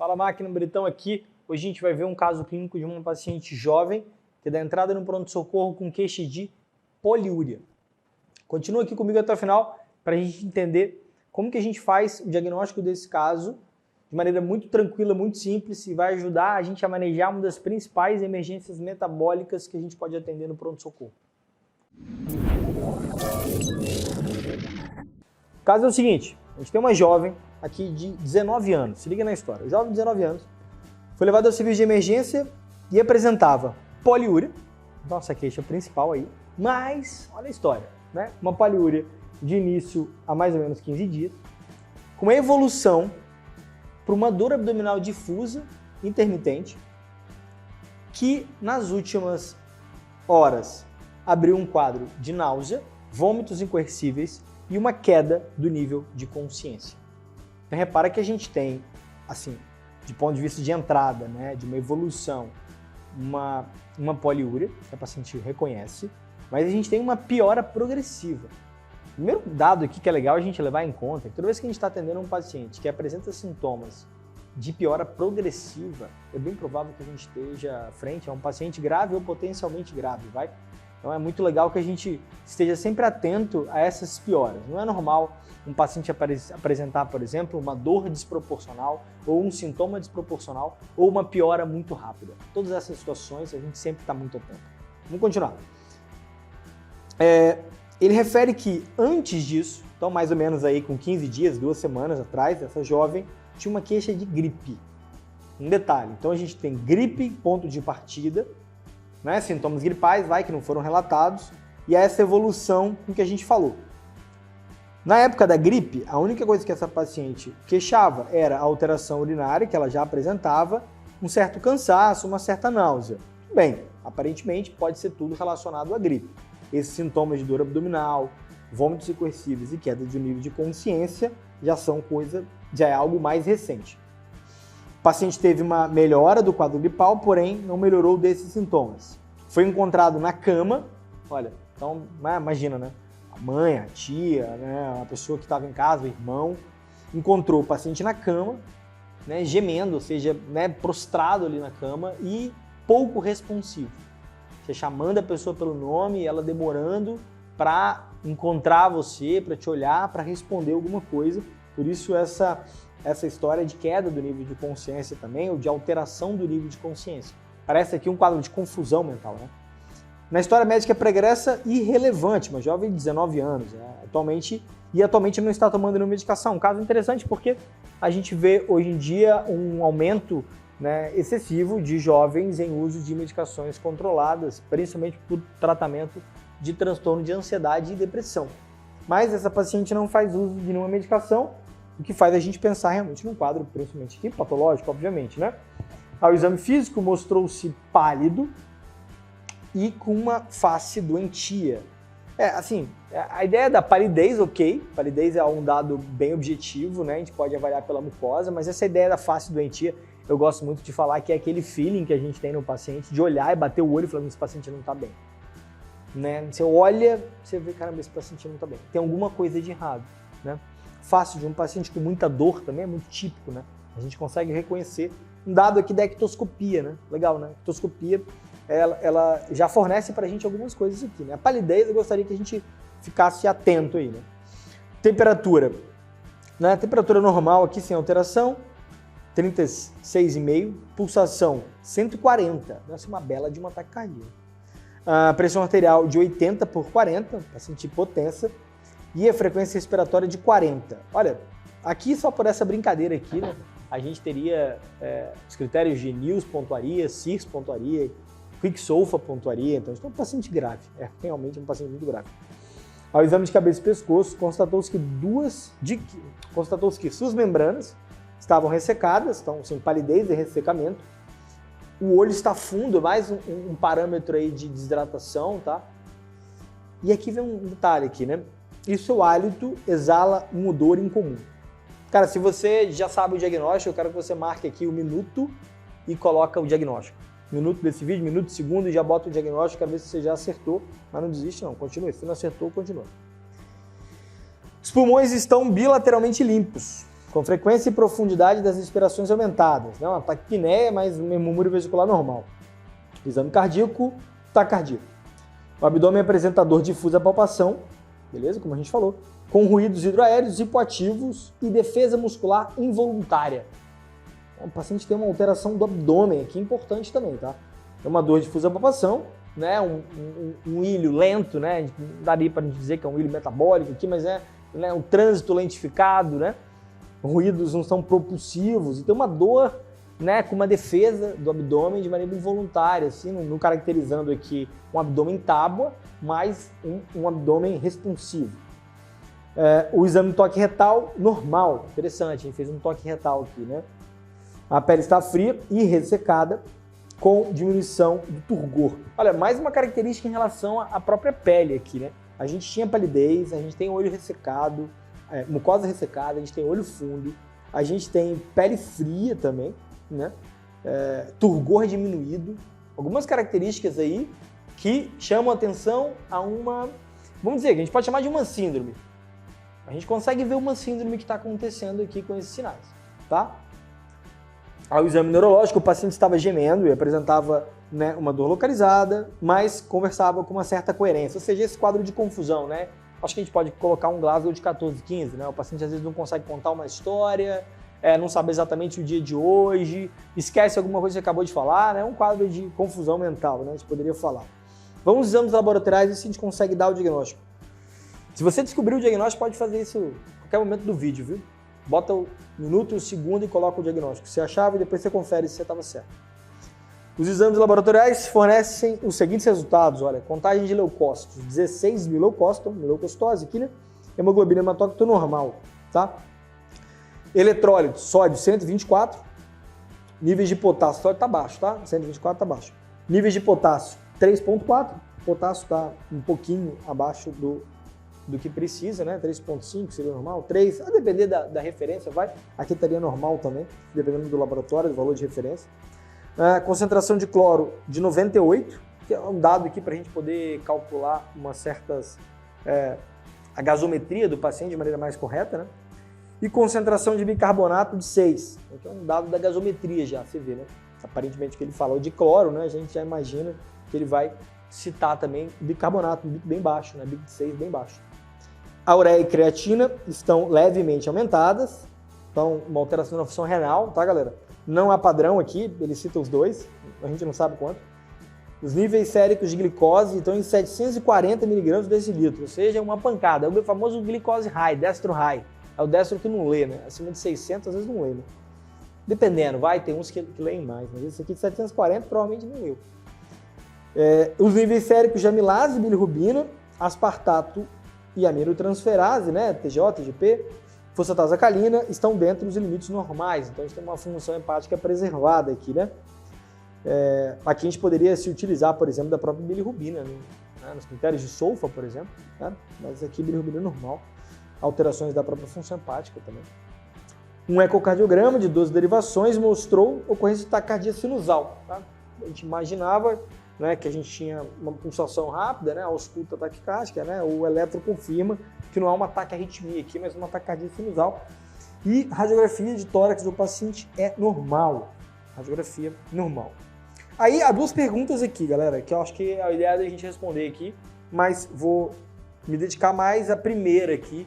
Fala máquina, Britão aqui. Hoje a gente vai ver um caso clínico de uma paciente jovem que dá entrada no pronto-socorro com queixa de poliúria. Continua aqui comigo até o final para a gente entender como que a gente faz o diagnóstico desse caso de maneira muito tranquila, muito simples e vai ajudar a gente a manejar uma das principais emergências metabólicas que a gente pode atender no pronto-socorro. O caso é o seguinte, a gente tem uma jovem aqui de 19 anos, se liga na história, jovem de 19 anos, foi levada ao serviço de emergência e apresentava poliúria, nossa queixa principal aí, mas olha a história, né? Uma poliúria de início há mais ou menos 15 dias, com evolução para uma dor abdominal difusa, intermitente, que nas últimas horas abriu um quadro de náusea, vômitos incoercíveis e uma queda do nível de consciência. Então repara que a gente tem, assim, de ponto de vista de entrada, né, de uma evolução, uma poliúria, que a paciente reconhece, mas a gente tem uma piora progressiva. O primeiro dado aqui que é legal a gente levar em conta é que toda vez que a gente está atendendo um paciente que apresenta sintomas de piora progressiva, é bem provável que a gente esteja frente a um paciente grave ou potencialmente grave, vai? Então é muito legal que a gente esteja sempre atento a essas pioras. Não é normal um paciente apresentar, por exemplo, uma dor desproporcional ou um sintoma desproporcional ou uma piora muito rápida. Todas essas situações a gente sempre está muito atento. Vamos continuar. Ele refere que antes disso, então mais ou menos aí com 15 dias, 2 semanas atrás, essa jovem tinha uma queixa de gripe. Um detalhe, então a gente tem gripe, ponto de partida, né, sintomas gripais, que não foram relatados, e essa evolução com que a gente falou. Na época da gripe, a única coisa que essa paciente queixava era a alteração urinária, que ela já apresentava, um certo cansaço, uma certa náusea. Bem, aparentemente pode ser tudo relacionado à gripe. Esses sintomas de dor abdominal, vômitos incoercíveis e queda de nível de consciência já é algo mais recente. O paciente teve uma melhora do quadro gripal, porém não melhorou desses sintomas. Foi encontrado na cama, olha, então imagina, né? A mãe, a tia, né? A pessoa que estava em casa, o irmão, encontrou o paciente na cama, né? Gemendo, ou seja, né? Prostrado ali na cama e pouco responsivo. Você chamando a pessoa pelo nome e ela demorando para encontrar você, para te olhar, para responder alguma coisa. Por isso essa história de queda do nível de consciência também, ou de alteração do nível de consciência. Parece aqui um quadro de confusão mental, né? Na história médica pregressa, irrelevante, uma jovem de 19 anos, né? atualmente não está tomando nenhuma medicação. Um caso interessante porque a gente vê hoje em dia um aumento, né, excessivo de jovens em uso de medicações controladas, principalmente por tratamento de transtorno de ansiedade e depressão. Mas essa paciente não faz uso de nenhuma medicação, o que faz a gente pensar realmente num quadro, principalmente aqui, patológico, obviamente, né? Ao exame físico mostrou-se pálido e com uma face doentia. A ideia da palidez, ok, palidez é um dado bem objetivo, né? A gente pode avaliar pela mucosa, mas essa ideia da face doentia, eu gosto muito de falar que é aquele feeling que a gente tem no paciente, de olhar e bater o olho e falar, esse paciente não está bem. Né? Você olha, você vê, caramba, esse paciente não está bem. Tem alguma coisa de errado, né? Fácil de um paciente com muita dor também é muito típico, né? A gente consegue reconhecer um dado aqui da ectoscopia, né? Legal, né? A ectoscopia, ela já fornece pra gente algumas coisas aqui, né? A palidez, eu gostaria que a gente ficasse atento aí, né? Temperatura, né? Temperatura normal aqui, sem alteração, 36,5, pulsação 140, nossa, uma bela de um ataque cardíaco. A pressão arterial de 80 por 40, paciente hipotensa, e a frequência respiratória de 40. Olha, aqui só por essa brincadeira aqui, né, a gente teria os critérios de NILS pontuaria, CIRS pontuaria, Quick-SOFA pontuaria, então a gente tem um paciente grave, realmente um paciente muito grave. Ao exame de cabeça e pescoço, constatou-se que suas membranas estavam ressecadas, então sem palidez e ressecamento. O olho está fundo, mais um parâmetro aí de desidratação, tá? E aqui vem um detalhe aqui, né? E seu hálito exala um odor incomum. Cara, se você já sabe o diagnóstico, eu quero que você marque aqui o minuto e coloca o diagnóstico. Minuto desse vídeo, minuto, segundo, e já bota o diagnóstico, quero ver se você já acertou, mas não desiste não, continue. Se não acertou, continua. Os pulmões estão bilateralmente limpos, com frequência e profundidade das respirações aumentadas, né? Uma taquipneia, mas um murmúrio vesicular normal. Exame cardíaco, taquicardia. O abdômen apresenta dor difusa à palpação, beleza? Como a gente falou, com ruídos hidroaéreos, hipoativos e defesa muscular involuntária. O paciente tem uma alteração do abdômen aqui, importante também, tá? É uma dor difusa à palpação, né? Um ilho lento, né? Não daria para dizer que é um ilho metabólico aqui, mas é, né? Um trânsito lentificado, né? Ruídos não são propulsivos, e tem uma dor, né, com uma defesa do abdômen de maneira involuntária, assim, não caracterizando aqui um abdômen tábua, mas um abdômen responsivo. O exame toque retal normal, interessante, a gente fez um toque retal aqui, né? A pele está fria e ressecada, com diminuição do turgor. Olha, mais uma característica em relação à própria pele aqui, né? A gente tinha palidez, a gente tem olho ressecado, mucosa ressecada, a gente tem olho fundo, a gente tem pele fria também, né? Turgor diminuído, algumas características aí que chamam a atenção a uma, vamos dizer, que a gente pode chamar de uma síndrome. A gente consegue ver uma síndrome que está acontecendo aqui com esses sinais, tá? Ao exame neurológico, o paciente estava gemendo e apresentava, né, uma dor localizada, mas conversava com uma certa coerência, ou seja, esse quadro de confusão, né? Acho que a gente pode colocar um Glasgow de 14, 15, né? O paciente às vezes não consegue contar uma história, não sabe exatamente o dia de hoje, esquece alguma coisa que acabou de falar, né? Um quadro de confusão mental, né? A gente poderia falar. Vamos aos exames laboratoriais e se a gente consegue dar o diagnóstico. Se você descobrir o diagnóstico, pode fazer isso a qualquer momento do vídeo, viu? Bota o minuto, o segundo e coloca o diagnóstico. Você achava e depois você confere se você estava certo. Os exames laboratoriais fornecem os seguintes resultados. Olha, contagem de leucócitos, 16 mil leucócitos, leucocitose aqui, né? Hemoglobina hematócrita normal, tá? Eletrólitos, sódio 124, níveis de potássio, sódio está baixo, tá? 124 está baixo. Níveis de potássio 3,4, potássio está um pouquinho abaixo do que precisa, né? 3,5 seria normal, 3, a depender da referência, vai. Aqui estaria normal também, dependendo do laboratório, do valor de referência. Concentração de cloro de 98, que é um dado aqui para a gente poder calcular a gasometria do paciente de maneira mais correta, né? E concentração de bicarbonato de 6, que é um dado da gasometria já, você vê, né? Aparentemente que ele falou de cloro, né? A gente já imagina que ele vai citar também bicarbonato, um BIC bem baixo, né? BIC de 6 bem baixo. A ureia e creatina estão levemente aumentadas, então uma alteração na função renal, tá, galera? Não há padrão aqui, ele cita os dois, a gente não sabe quanto. Os níveis séricos de glicose estão em 740 mg por decilitro, ou seja, uma pancada. É o famoso glicose high, destro high. É o destro que não lê, né? Acima de 600 às vezes não lê, né? Dependendo, tem uns que leem mais, mas esse aqui de 740 provavelmente não leu. Os níveis séricos de amilase, bilirrubina, aspartato e aminotransferase, né? TGO, TGP, fosfatase alcalina, estão dentro dos limites normais. Então, a gente tem uma função hepática preservada aqui, né? Aqui a gente poderia se utilizar, por exemplo, da própria bilirrubina, né? Nos critérios de sulfa, por exemplo, né? Mas aqui bilirrubina normal. Alterações da própria função hepática também. Um ecocardiograma de 12 derivações mostrou ocorrência de taquicardia sinusal. Tá? A gente imaginava, né, que a gente tinha uma pulsação rápida, né, a ausculta taquicárdica, né, o eletro confirma que não há uma taquiarritmia aqui, mas uma taquicardia sinusal. E radiografia de tórax do paciente é normal. Radiografia normal. Aí há duas perguntas aqui, galera, que eu acho que é a ideia da gente responder aqui, mas vou me dedicar mais à primeira aqui,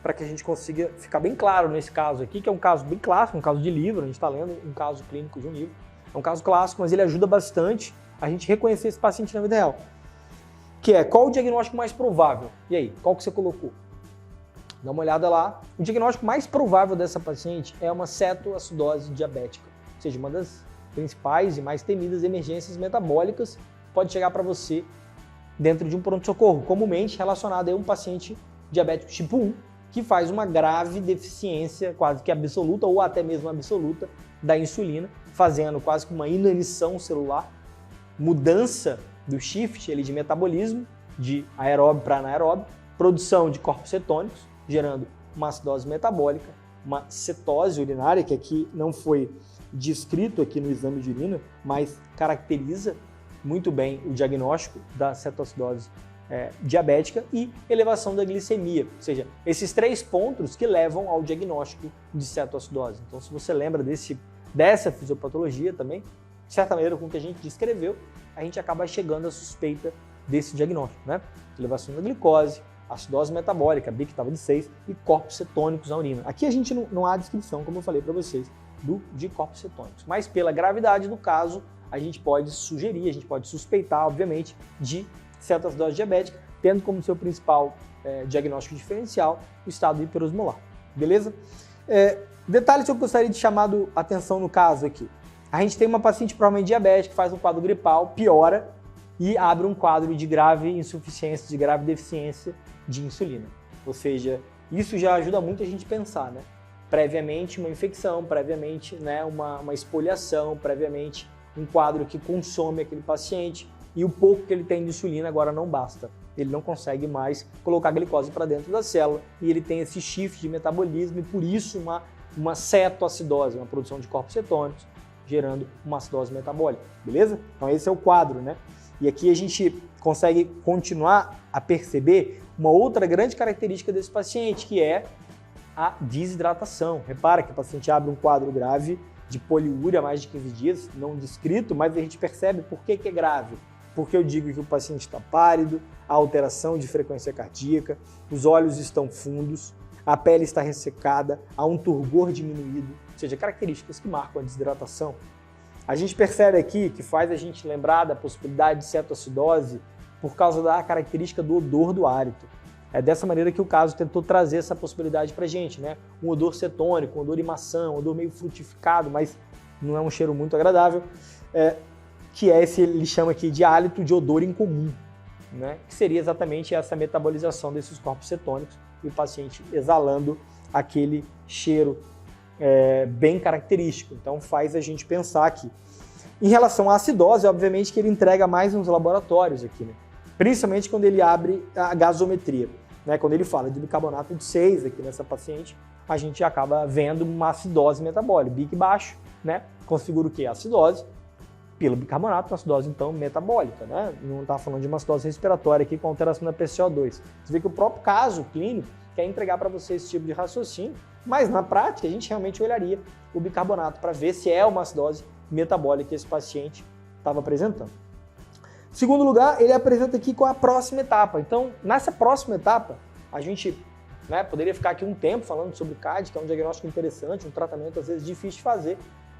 para que a gente consiga ficar bem claro nesse caso aqui, que é um caso bem clássico, um caso de livro, a gente está lendo um caso clínico de um livro. É um caso clássico, mas ele ajuda bastante a gente reconhecer esse paciente na vida real. Que é, qual o diagnóstico mais provável? E aí, qual que você colocou? Dá uma olhada lá. O diagnóstico mais provável dessa paciente é uma cetoacidose diabética, ou seja, uma das principais e mais temidas emergências metabólicas pode chegar para você dentro de um pronto-socorro, comumente relacionado a um paciente diabético tipo 1, que faz uma grave deficiência quase que absoluta ou até mesmo absoluta da insulina, fazendo quase que uma inanição celular, mudança do shift de metabolismo de aeróbio para anaeróbio, produção de corpos cetônicos, gerando uma acidose metabólica, uma cetose urinária, que aqui não foi descrito aqui no exame de urina, mas caracteriza muito bem o diagnóstico da cetoacidose diabética e elevação da glicemia, ou seja, esses 3 pontos que levam ao diagnóstico de cetoacidose. Então, se você lembra dessa fisiopatologia também, de certa maneira, com o que a gente descreveu, a gente acaba chegando à suspeita desse diagnóstico, né? Elevação da glicose, acidose metabólica, BIC estava de 6 e corpos cetônicos na urina. Aqui a gente não há descrição, como eu falei para vocês, de corpos cetônicos, mas pela gravidade do caso, a gente pode sugerir, a gente pode suspeitar, obviamente, de cetoacidose diabética, tendo como seu principal diagnóstico diferencial o estado hiperosmolar. Beleza? Detalhes que eu gostaria de chamar a atenção no caso aqui. A gente tem uma paciente provavelmente diabética que faz um quadro gripal, piora e abre um quadro de grave insuficiência, de grave deficiência de insulina. Ou seja, isso já ajuda muito a gente pensar, né? Previamente uma infecção, previamente, né, uma espoliação, previamente um quadro que consome aquele paciente e o pouco que ele tem de insulina agora não basta. Ele não consegue mais colocar a glicose para dentro da célula e ele tem esse shift de metabolismo e por isso uma cetoacidose, uma produção de corpos cetônicos, gerando uma acidose metabólica, beleza? Então esse é o quadro, né? E aqui a gente consegue continuar a perceber uma outra grande característica desse paciente, que é a desidratação. Repara que o paciente abre um quadro grave de poliúria há mais de 15 dias, não descrito, mas a gente percebe por que é grave. Porque eu digo que o paciente está pálido, há alteração de frequência cardíaca, os olhos estão fundos, a pele está ressecada, há um turgor diminuído, ou seja, características que marcam a desidratação. A gente percebe aqui que faz a gente lembrar da possibilidade de cetoacidose por causa da característica do odor do hálito. É dessa maneira que o caso tentou trazer essa possibilidade para a gente, né? Um odor cetônico, um odor de maçã, um odor meio frutificado, mas não é um cheiro muito agradável, que é esse, ele chama aqui de hálito de odor incomum, né? Que seria exatamente essa metabolização desses corpos cetônicos e o paciente exalando aquele cheiro bem característico. Então faz a gente pensar aqui. Em relação à acidose, obviamente que ele entrega mais nos laboratórios aqui, né? Principalmente quando ele abre a gasometria, né? Quando ele fala de bicarbonato de 6 aqui nessa paciente, a gente acaba vendo uma acidose metabólica, BIC baixo, né? Configura o que? A acidose pelo bicarbonato, uma acidose então metabólica, né? Não está falando de uma acidose respiratória aqui com alteração da PCO2. Você vê que o próprio caso clínico quer entregar para você esse tipo de raciocínio, mas na prática a gente realmente olharia o bicarbonato para ver se é uma acidose metabólica que esse paciente estava apresentando. Segundo lugar, ele apresenta aqui com a próxima etapa. Então, nessa próxima etapa, a gente poderia ficar aqui um tempo falando sobre CAD, que é um diagnóstico interessante, um tratamento às vezes difícil de fazer,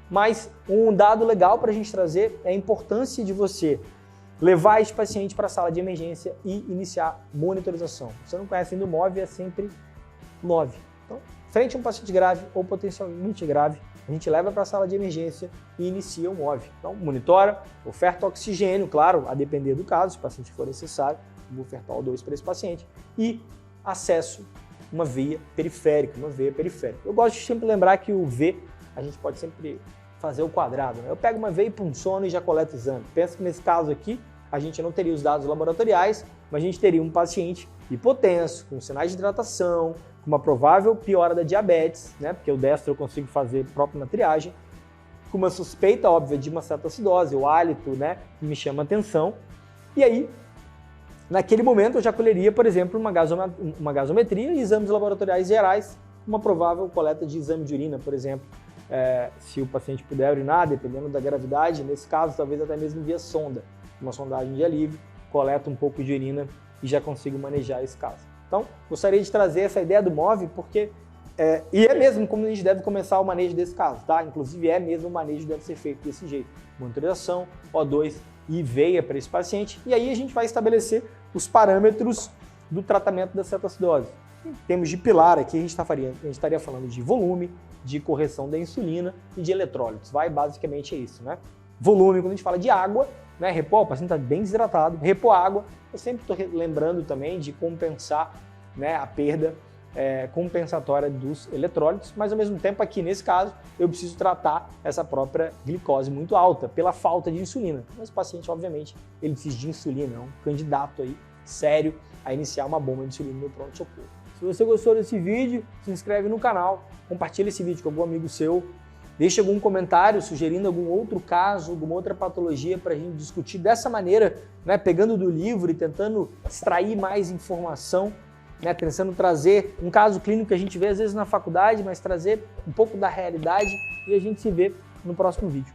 mas um dado legal para a gente trazer é a importância de você levar esse paciente para a sala de emergência e iniciar monitorização. Se você não conhece ainda o MOV, é sempre MOV. Então, frente a um paciente grave ou potencialmente grave, a gente leva para a sala de emergência e inicia o MOV. Então, monitora, oferta oxigênio, claro, a depender do caso, se o paciente for necessário, vou ofertar O2 para esse paciente, e acesso uma veia periférica, Eu gosto de sempre lembrar que o V, a gente pode sempre fazer o quadrado, né? Eu pego uma veia e punciono e já coleto exame. Pensa que nesse caso aqui, a gente não teria os dados laboratoriais, mas a gente teria um paciente hipotenso, com sinais de hidratação, com uma provável piora da diabetes, né? Porque o destro eu consigo fazer próprio na triagem, com uma suspeita óbvia de uma cetoacidose, o hálito, né, que me chama a atenção. E aí, naquele momento, eu já colheria, por exemplo, uma gasometria e exames laboratoriais gerais, uma provável coleta de exame de urina, por exemplo. Se o paciente puder urinar, dependendo da gravidade, nesse caso, talvez até mesmo via sonda, uma sondagem de alívio, coleta um pouco de urina e já consigo manejar esse caso. Então, gostaria de trazer essa ideia do MOV, porque e é mesmo como a gente deve começar o manejo desse caso, tá? Inclusive é mesmo o manejo deve ser feito desse jeito. Monitorização, O2 e veia para esse paciente, e aí a gente vai estabelecer os parâmetros do tratamento da cetoacidose. Em termos de pilar aqui, a gente estaria falando de volume, de correção da insulina e de eletrólitos. Basicamente é isso, né? Volume, quando a gente fala de água, né? Repor, o paciente está bem desidratado, repor água. Eu sempre estou lembrando também de compensar, né, a perda compensatória dos eletrólitos, mas ao mesmo tempo aqui nesse caso eu preciso tratar essa própria glicose muito alta pela falta de insulina. Mas o paciente, obviamente, ele precisa de insulina, é um candidato aí sério a iniciar uma bomba de insulina no pronto-socorro. Se você gostou desse vídeo, se inscreve no canal, compartilha esse vídeo com algum amigo seu Deixe algum comentário sugerindo algum outro caso, alguma outra patologia para a gente discutir dessa maneira, né, pegando do livro e tentando extrair mais informação, né, pensando trazer um caso clínico que a gente vê às vezes na faculdade, mas trazer um pouco da realidade, e a gente se vê no próximo vídeo.